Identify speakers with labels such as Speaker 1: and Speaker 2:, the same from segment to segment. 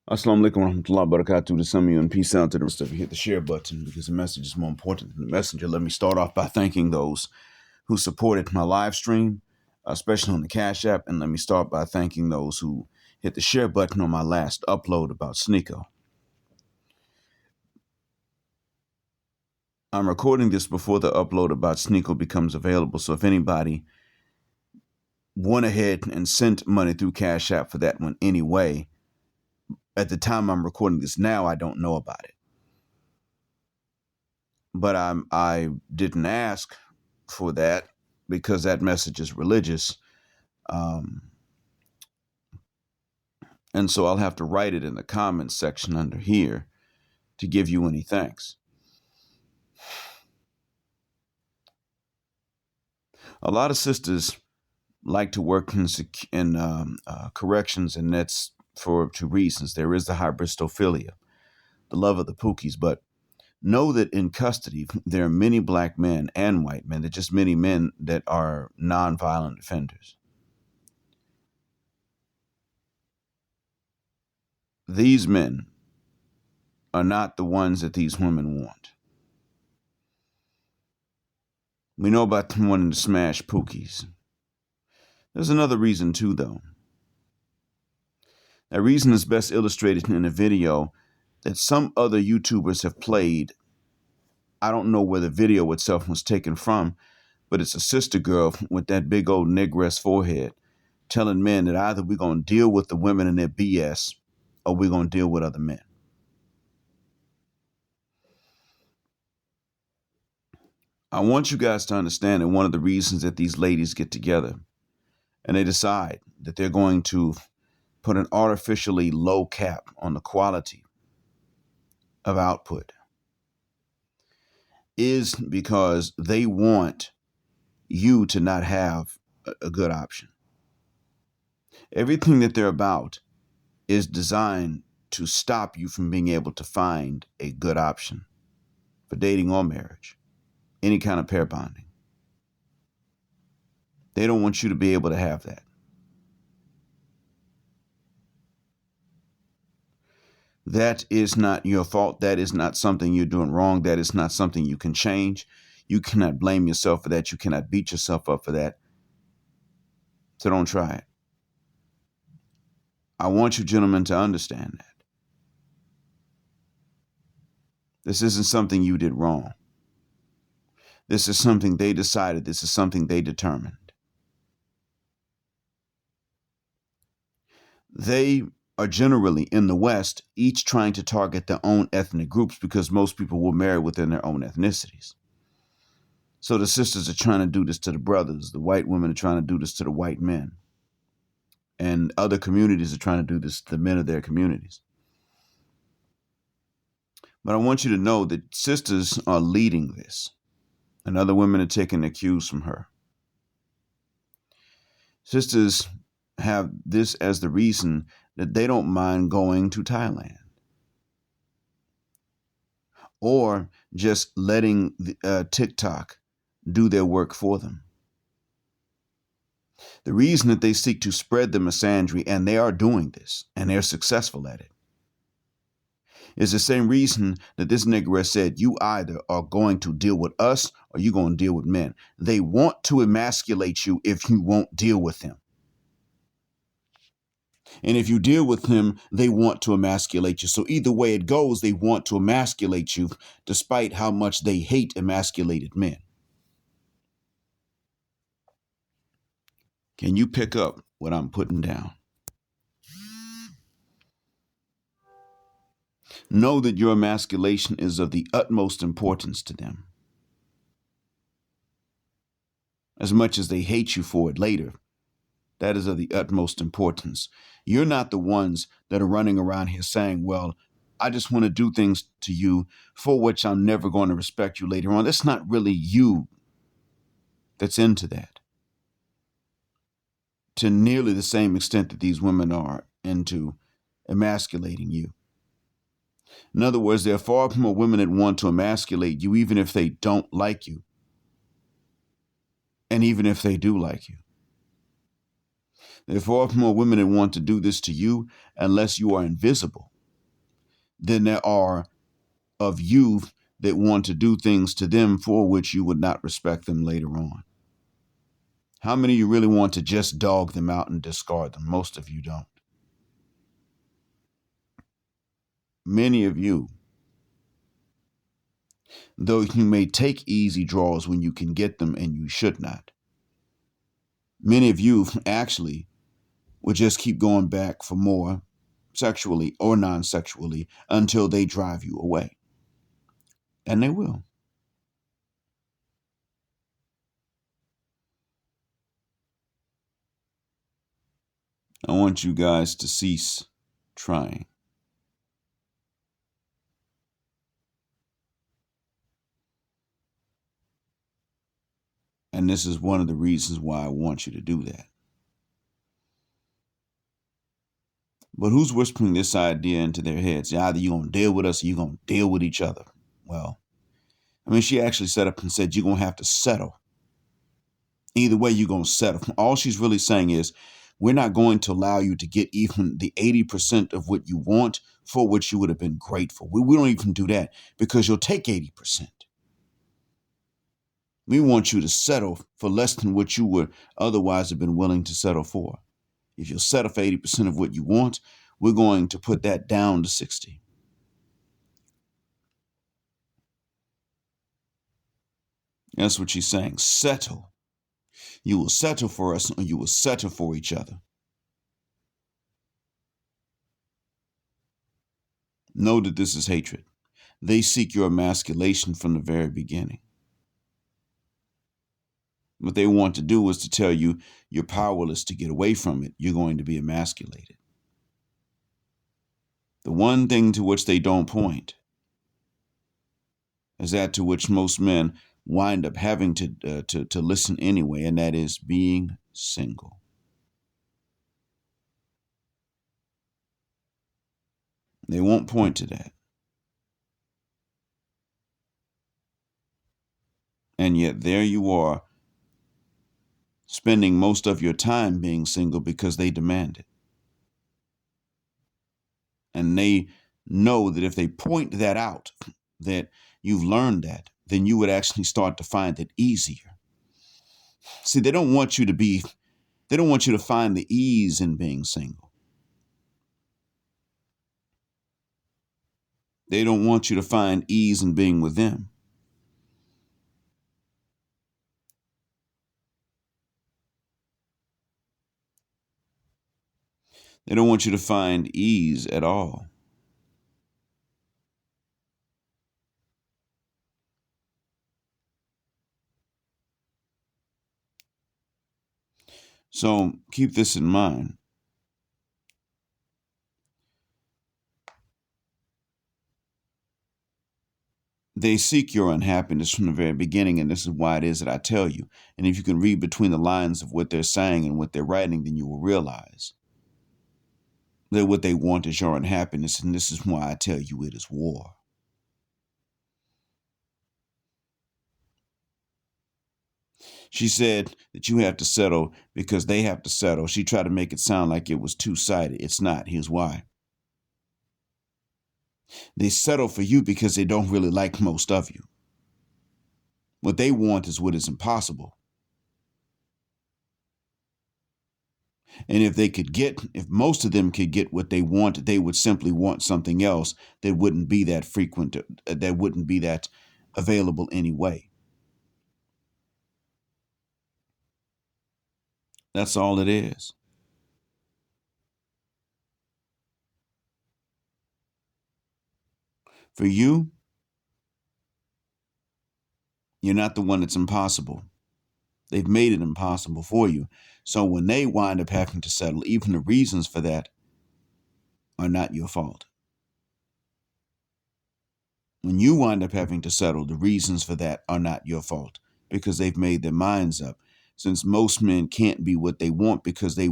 Speaker 1: Assalamu alaikum warahmatullahi wabarakatuh to some of you, and peace out to the rest of you. Hit the share button because the message is more important than the messenger. Let me start off by thanking those who supported my live stream, especially on the Cash App. And let me start by thanking those who hit the share button on my last upload about Sneeko. I'm recording this before the upload about Sneeko becomes available. So if anybody went ahead and sent money through Cash App for that one anyway, at the time I'm recording this now, I don't know about it. But I didn't ask for that because that message is religious. And so I'll have to write it in the comments section under here to give you any thanks. A lot of sisters like to work in corrections, and that's for two reasons. There is the hybristophilia, the love of the pookies, but know that in custody, there are many black men and white men. There are just many men that are nonviolent offenders. These men are not the ones that these women want. We know about them wanting to smash pookies. There's another reason too, though. That reason is best illustrated in a video that some other YouTubers have played. I don't know where the video itself was taken from, but it's a sister girl with that big old negress forehead telling men that either we're going to deal with the women and their BS or we're going to deal with other men. I want you guys to understand that one of the reasons that these ladies get together and they decide that they're going to put an artificially low cap on the quality of output is because they want you to not have a good option. Everything that they're about is designed to stop you from being able to find a good option for dating or marriage, any kind of pair bonding. They don't want you to be able to have that. That is not your fault. That is not something you're doing wrong. That is not something you can change. You cannot blame yourself for that. You cannot beat yourself up for that. So don't try it. I want you gentlemen to understand that. This isn't something you did wrong. This is something they decided. This is something they determined. They are generally in the West, each trying to target their own ethnic groups because most people will marry within their own ethnicities. So the sisters are trying to do this to the brothers. The white women are trying to do this to the white men. And other communities are trying to do this to the men of their communities. But I want you to know that sisters are leading this, and other women are taking the cues from her. Sisters have this as the reason that they don't mind going to Thailand or just letting TikTok do their work for them. The reason that they seek to spread the misandry, and they are doing this, and they're successful at it, is the same reason that this negress said, you either are going to deal with us or you're going to deal with men. They want to emasculate you if you won't deal with them. And if you deal with them, they want to emasculate you. So either way it goes, they want to emasculate you, despite how much they hate emasculated men. Can you pick up what I'm putting down? Know that your emasculation is of the utmost importance to them. As much as they hate you for it later, that is of the utmost importance. You're not the ones that are running around here saying, well, I just want to do things to you for which I'm never going to respect you later on. That's not really you that's into that, to nearly the same extent that these women are into emasculating you. In other words, there are far more women that want to emasculate you, even if they don't like you, and even if they do like you. There are far more women that want to do this to you unless you are invisible. than there are of you that want to do things to them for which you would not respect them later on. How many of you really want to just dog them out and discard them? Most of you don't. Many of you, though you may take easy draws when you can get them, and you should not. Many of you actually will just keep going back for more, sexually or non-sexually, until they drive you away. And they will. I want you guys to cease trying. And this is one of the reasons why I want you to do that. But who's whispering this idea into their heads? Either you're going to deal with us or you're going to deal with each other. Well, I mean, she actually set up and said, you're going to have to settle. Either way, you're going to settle. All she's really saying is, we're not going to allow you to get even the 80% of what you want for which you would have been grateful. We don't even do that because you'll take 80%. We want you to settle for less than what you would otherwise have been willing to settle for. If you'll settle for 80% of what you want, we're going to put that down to 60. That's what she's saying. Settle. You will settle for us, or you will settle for each other. Know that this is hatred. They seek your emasculation from the very beginning. What they want to do is to tell you you're powerless to get away from it. You're going to be emasculated. The one thing to which they don't point is that to which most men wind up having to listen anyway, and that is being single. They won't point to that. And yet there you are, spending most of your time being single because they demand it. And they know that if they point that out, that you've learned that, then you would actually start to find it easier. See, they don't want you to find the ease in being single. They don't want you to find ease in being with them. They don't want you to find ease at all. So keep this in mind. They seek your unhappiness from the very beginning, and this is why it is that I tell you. And if you can read between the lines of what they're saying and what they're writing, then you will realize that what they want is your unhappiness, and this is why I tell you it is war. She said that you have to settle because they have to settle. She tried to make it sound like it was two-sided. It's not. Here's why. They settle for you because they don't really like most of you. What they want is what is impossible. And if most of them could get what they want, they would simply want something else that wouldn't be that frequent, that wouldn't be that available anyway. That's all it is. For you, you're not the one that's impossible. They've made it impossible for you. So when they wind up having to settle, even the reasons for that are not your fault. When you wind up having to settle, the reasons for that are not your fault because they've made their minds up. Since most men can't be what they want because they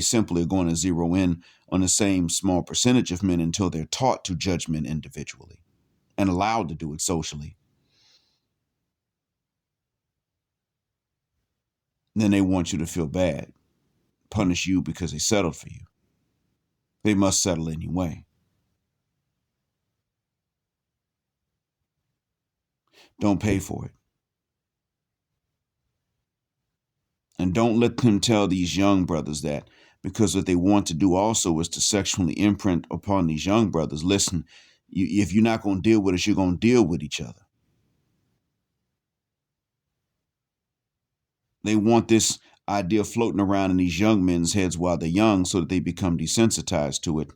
Speaker 1: simply are going to zero in on the same small percentage of men until they're taught to judge men individually and allowed to do it socially. Then they want you to feel bad, punish you because they settled for you. They must settle anyway. Don't pay for it. And don't let them tell these young brothers that, because what they want to do also is to sexually imprint upon these young brothers. Listen, if you're not going to deal with us, you're going to deal with each other. They want this idea floating around in these young men's heads while they're young so that they become desensitized to it.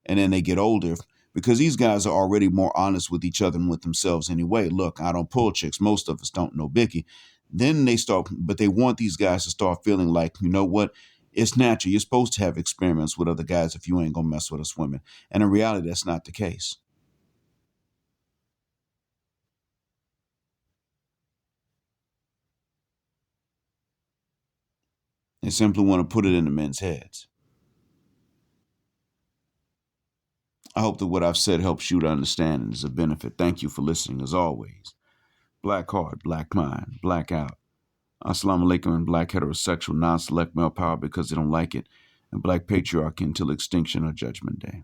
Speaker 1: And then they get older, because these guys are already more honest with each other and with themselves anyway. Look, I don't pull chicks. Most of us don't know Biggie. Then they start, but they want these guys to start feeling like, you know what? It's natural. You're supposed to have experiments with other guys if you ain't going to mess with us women. And in reality, that's not the case. They simply want to put it in the men's heads. I hope that what I've said helps you to understand and is a benefit. Thank you for listening, as always. Black heart, black mind, black out. Assalamu alaikum, and black heterosexual non-select male power because they don't like it, and black patriarchy until extinction or judgment day.